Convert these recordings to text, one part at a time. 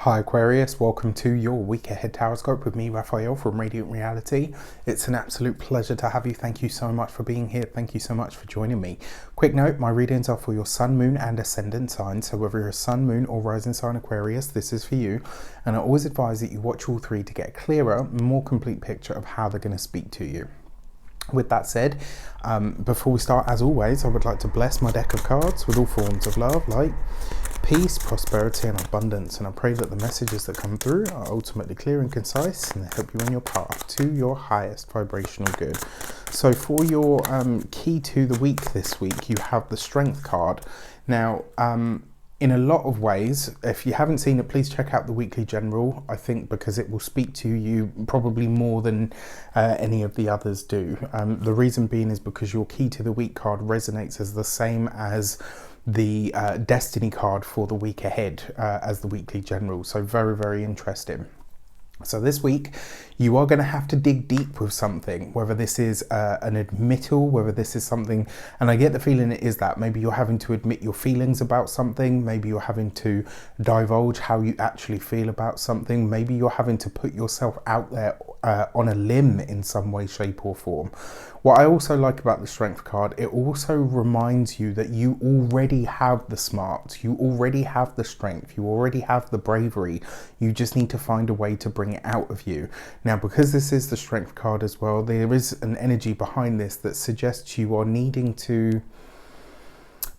Hi Aquarius, welcome to your week ahead horoscope with me, Raphael from Radiant Reality. It's an absolute pleasure to have you. Thank you so much for being here. Thank you so much for joining me. Quick note, my readings are for your sun, moon and ascendant sign. So whether you're a sun, moon or rising sign Aquarius, this is for you. And I always advise that you watch all three to get a clearer, more complete picture of how they're going to speak to you. With that said, before we start, as always, I would like to bless my deck of cards with all forms of love, light, peace, prosperity and abundance, and I pray that the messages that come through are ultimately clear and concise and they help you on your path to your highest vibrational good. So for your key to the week this week, you have the Strength card. Now, in a lot of ways, if you haven't seen it, please check out the weekly general, I think, because it will speak to you probably more than any of the others do. The reason being is because your key to the week card resonates as the same as the destiny card for the week ahead as the weekly general. So very, very interesting. So this week, you are going to have to dig deep with something, whether this is an admittal, whether this is something, and I get the feeling it is that. Maybe you're having to admit your feelings about something. Maybe you're having to divulge how you actually feel about something. Maybe you're having to put yourself out there on a limb in some way, shape or form. What I also like about the Strength card, it also reminds you that you already have the smarts, you already have the strength, you already have the bravery. You just need to find a way to bring it out of you. Now, because this is the Strength card as well, there is an energy behind this that suggests you are needing to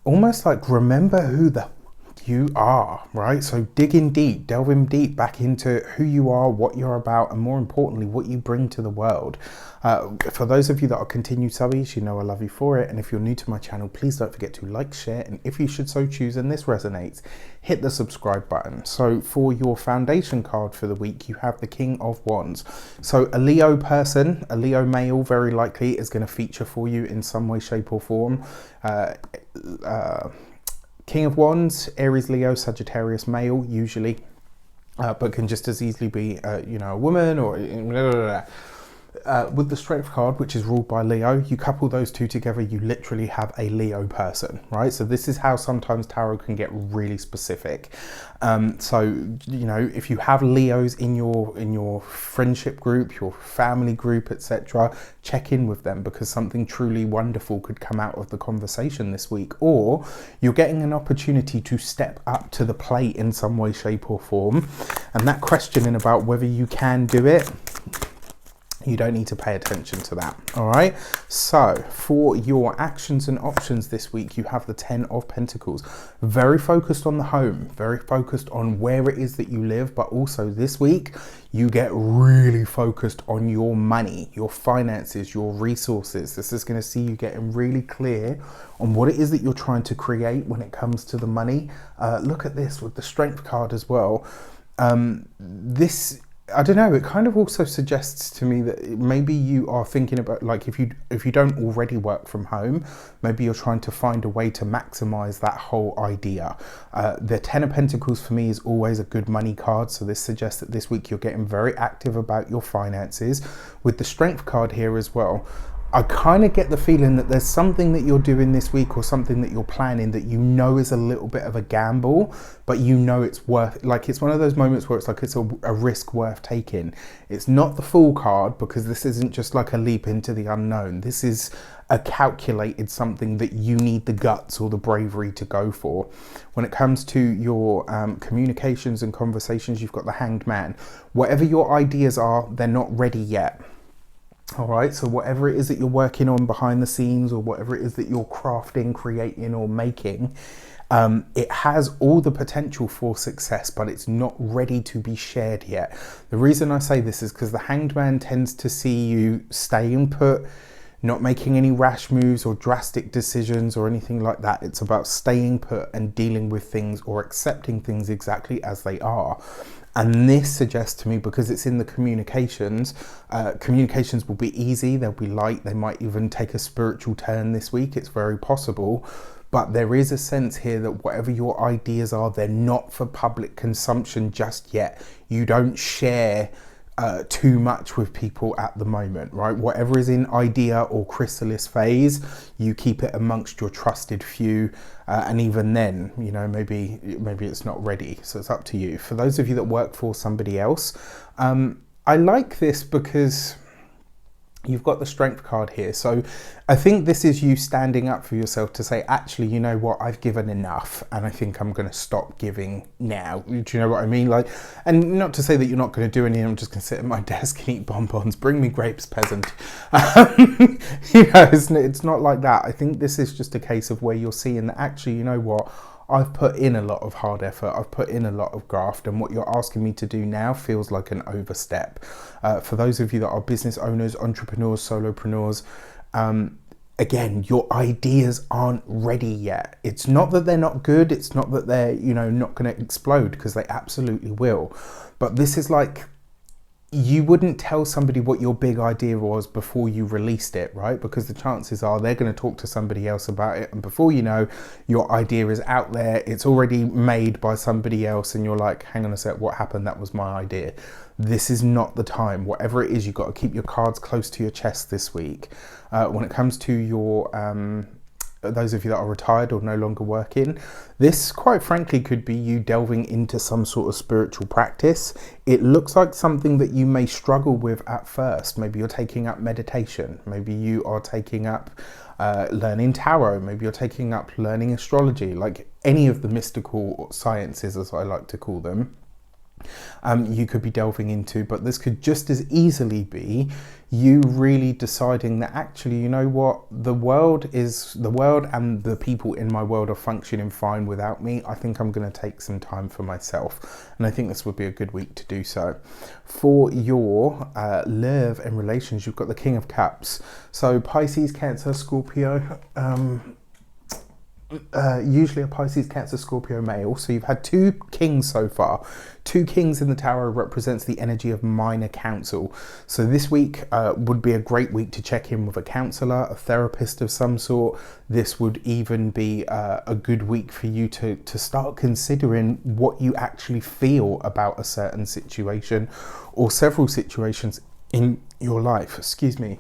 almost like remember who the you are, right? So digging deep, delving deep back into who you are, what you're about, and more importantly, what you bring to the world. For those of you that are continued subbies, you know I love you for it. And if you're new to my channel, please don't forget to like, share, and if you should so choose and this resonates, hit the subscribe button. So for your foundation card for the week, you have the King of Wands. So a Leo person, a Leo male, very likely is going to feature for you in some way, shape or form. King of Wands, Aries, Leo, Sagittarius male, usually, but can just as easily be, a woman or blah, blah, blah. With the Strength card, which is ruled by Leo, you couple those two together, you literally have a Leo person, right? So this is how sometimes tarot can get really specific. If you have Leos in your friendship group, your family group, etc., check in with them, because something truly wonderful could come out of the conversation this week, or you're getting an opportunity to step up to the plate in some way, shape or form. And that questioning about whether you can do it, you don't need to pay attention to that. All right. So for your actions and options this week, you have the 10 of Pentacles. Very focused on the home, very focused on where it is that you live. But also this week, you get really focused on your money, your finances, your resources. This is going to see you getting really clear on what it is that you're trying to create when it comes to the money. Look at this with the Strength card as well. I don't know, it kind of also suggests to me that maybe you are thinking about, like, if you don't already work from home, maybe you're trying to find a way to maximize that whole idea. The 10 of Pentacles for me is always a good money card, so this suggests that this week you're getting very active about your finances. With the Strength card here as well, I kind of get the feeling that there's something that you're doing this week or something that you're planning that you know is a little bit of a gamble, but you know it's worth, like, it's one of those moments where it's like it's a risk worth taking. It's not the Fool card, because this isn't just like a leap into the unknown. This is a calculated something that you need the guts or the bravery to go for. When it comes to your communications and conversations, you've got the Hanged Man. Whatever your ideas are, they're not ready yet. All right, so whatever it is that you're working on behind the scenes, or whatever it is that you're crafting, creating or making, it has all the potential for success, but it's not ready to be shared yet. The reason I say this is because the Hanged Man tends to see you staying put, not making any rash moves or drastic decisions or anything like that. It's about staying put and dealing with things or accepting things exactly as they are. And this suggests to me, because it's in the communications, communications will be easy, they'll be light, they might even take a spiritual turn this week. It's very possible. But there is a sense here that whatever your ideas are, they're not for public consumption just yet. You don't share too much with people at the moment, right? Whatever is in idea or chrysalis phase, you keep it amongst your trusted few, and even then, you know, maybe it's not ready, so it's up to you. For those of you that work for somebody else, I like this because you've got the strength card here. So I think this is you standing up for yourself to say, actually, you know what, I've given enough and I think I'm going to stop giving now. Do you know what I mean? Like, and not to say that you're not going to do anything, I'm just going to sit at my desk and eat bonbons. Bring me grapes, peasant. You know, it's not like that. I think this is just a case of where you're seeing that actually, you know what, I've put in a lot of hard effort, I've put in a lot of graft, and what you're asking me to do now feels like an overstep. For those of you that are business owners, entrepreneurs, solopreneurs, again, your ideas aren't ready yet. It's not that they're not good, it's not that they're, you know, not going to explode, because they absolutely will. But this is like, you wouldn't tell somebody what your big idea was before you released it, right? Because the chances are they're going to talk to somebody else about it, and before you know, your idea is out there, it's already made by somebody else, and you're like, hang on a sec, what happened? That was my idea. This is not the time. Whatever it is, you've got to keep your cards close to your chest this week. When it comes to your those of you that are retired or no longer working, this quite frankly could be you delving into some sort of spiritual practice. It looks like something that you may struggle with at first. Maybe you're taking up meditation, maybe you are taking up learning tarot, maybe you're taking up learning astrology, like any of the mystical sciences, as I like to call them. You could be delving into, but this could just as easily be you really deciding that actually, you know what, the world and the people in my world are functioning fine without me. I think I'm going to take some time for myself, and I think this would be a good week to do so. For your love and relations, you've got the King of Cups. So Pisces, Cancer, Scorpio, usually a Pisces, Cancer, Scorpio male. So you've had two kings so far. Two kings in the tarot represents the energy of minor counsel. So this week would be a great week to check in with a counsellor, a therapist of some sort. This would even be a good week for you to start considering what you actually feel about a certain situation or several situations in your life. Excuse me.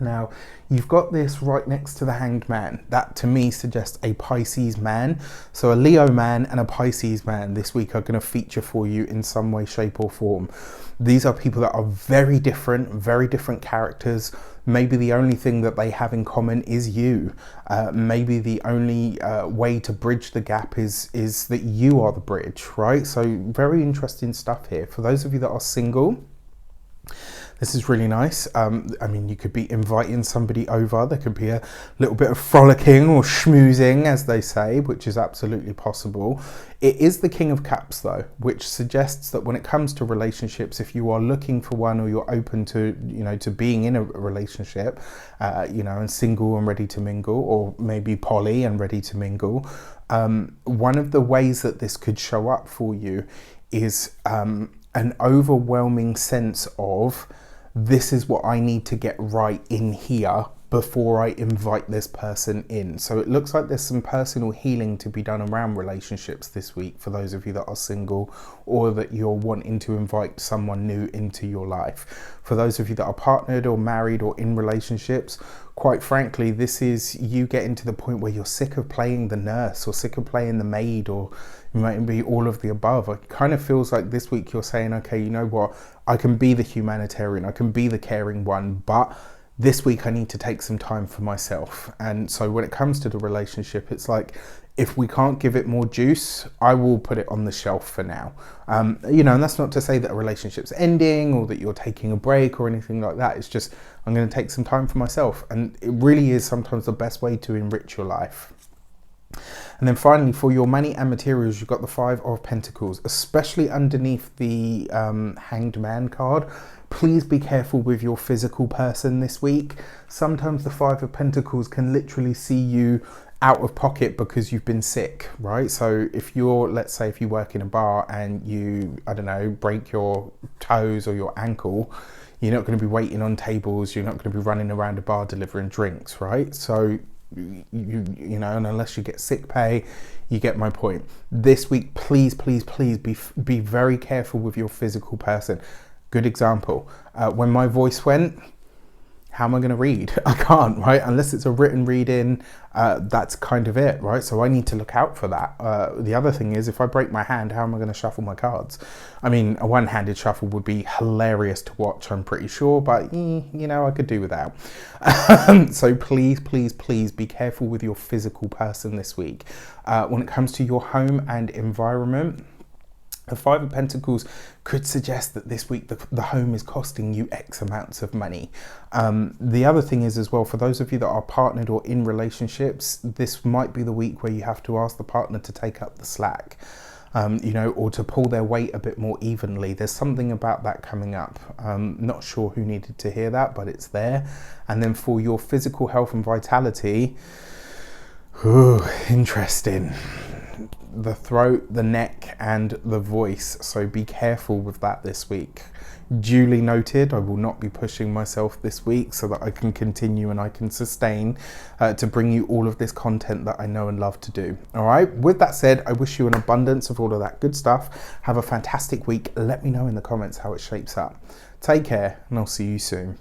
Now, you've got this right next to the Hanged Man. That to me suggests a Pisces man. So a Leo man and a Pisces man this week are going to feature for you in some way, shape or form. These are people that are very different characters. Maybe the only thing that they have in common is you. Maybe the only way to bridge the gap is that you are the bridge, right? So very interesting stuff here. For those of you that are single, this is really nice. I mean, you could be inviting somebody over. There could be a little bit of frolicking or schmoozing, as they say, which is absolutely possible. It is the King of Cups, though, which suggests that when it comes to relationships, if you are looking for one or you're open to, you know, to being in a relationship, you know, and single and ready to mingle, or maybe poly and ready to mingle, one of the ways that this could show up for you is an overwhelming sense of, this is what I need to get right in here before I invite this person in. So it looks like there's some personal healing to be done around relationships this week for those of you that are single or that you're wanting to invite someone new into your life. For those of you that are partnered or married or in relationships, quite frankly, this is you getting to the point where you're sick of playing the nurse or sick of playing the maid, or it might be all of the above. It kind of feels like this week you're saying, okay, you know what, I can be the humanitarian, I can be the caring one, but this week I need to take some time for myself. And so when it comes to the relationship, it's like, if we can't give it more juice, I will put it on the shelf for now. You know, and that's not to say that a relationship's ending or that you're taking a break or anything like that. It's just, I'm going to take some time for myself. And it really is sometimes the best way to enrich your life. And then finally, for your money and materials, you've got the Five of Pentacles, especially underneath the Hanged Man card. Please be careful with your physical person this week. Sometimes the Five of Pentacles can literally see you out of pocket because you've been sick, right? So if you're, let's say if you work in a bar and you, I don't know, break your toes or your ankle, you're not going to be waiting on tables, you're not going to be running around a bar delivering drinks, right? So you know, and unless you get sick pay, you get my point. This week, please be very careful with your physical person. Good example, when my voice went, how am I going to read? I can't, right? Unless it's a written reading, that's kind of it, right? So I need to look out for that. The other thing is, if I break my hand, how am I going to shuffle my cards? I mean, a one-handed shuffle would be hilarious to watch, I'm pretty sure, but you know, I could do without. So please be careful with your physical person this week. When it comes to your home and environment, the Five of Pentacles could suggest that this week the home is costing you X amounts of money. The other thing is as well, for those of you that are partnered or in relationships, this might be the week where you have to ask the partner to take up the slack, you know, or to pull their weight a bit more evenly. There's something about that coming up. Not sure who needed to hear that, but it's there. And then for your physical health and vitality, interesting. The throat, the neck, and the voice. So be careful with that this week. Duly noted, I will not be pushing myself this week so that I can continue and I can sustain to bring you all of this content that I know and love to do. All right, with that said, I wish you an abundance of all of that good stuff. Have a fantastic week. Let me know in the comments how it shapes up. Take care, and I'll see you soon.